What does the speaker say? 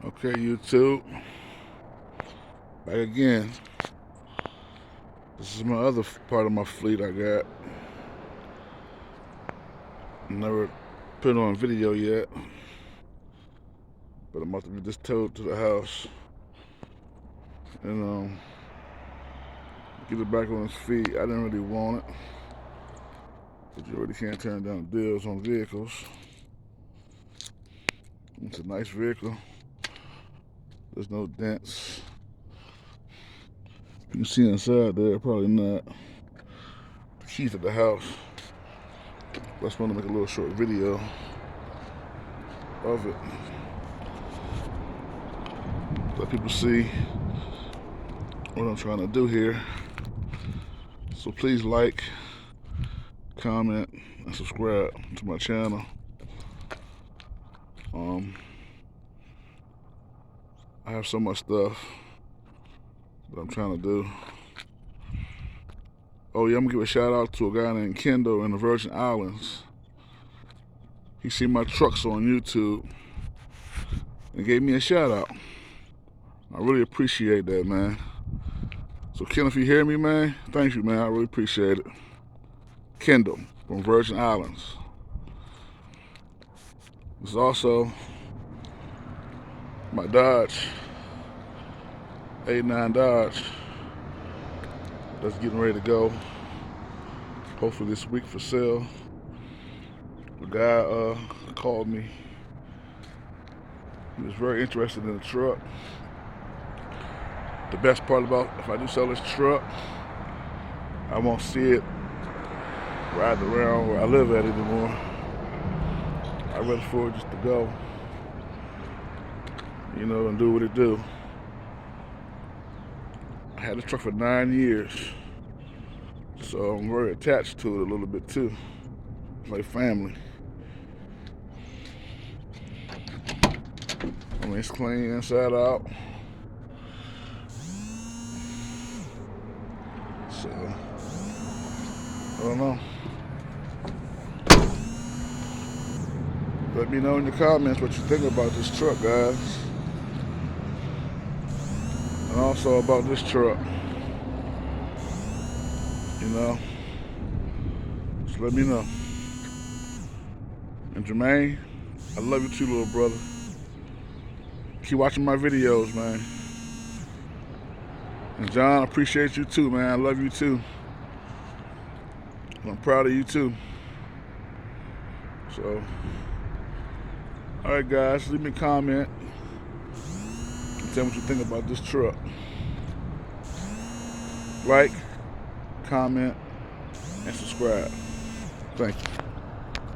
Okay, YouTube, back again. This is my other part of my fleet I got. Never put it on video yet, but I'm about to get this towed to the house and get it back on its feet. I didn't really want it, but you already can't turn down deals on vehicles. It's a nice vehicle. There's no dents. You can see inside there, probably not. The keys to the house. I just want to make a little short video of it. Let people see what I'm trying to do here. So please like, comment, and subscribe to my channel. I have so much stuff that I'm trying to do. Oh yeah, I'm gonna give a shout out to a guy named Kendall in the Virgin Islands. He seen my trucks on YouTube and gave me a shout out. I really appreciate that, man. So Kendall, if you hear me, man, thank you, man. I really appreciate it. Kendall from Virgin Islands. This is also my Dodge, 89 Dodge, that's getting ready to go. Hopefully this week for sale. The guy called me. He was very interested in the truck. The best part about if I do sell this truck, I won't see it riding around where I live at anymore. I'd rather for it just to go, you know, and do what it do. I had this truck for 9 years, so I'm very attached to it a little bit too. It's like family. I mean, it's clean inside out. So, I don't know. Let me know in the comments what you think about this truck, guys. And also about this truck. You know, just let me know. And Jermaine, I love you too, little brother. Keep watching my videos, man. And John, I appreciate you too, man. I love you too. And I'm proud of you too. So, alright guys, leave me a comment and tell me what you think about this truck. Like, comment, and subscribe. Thank you.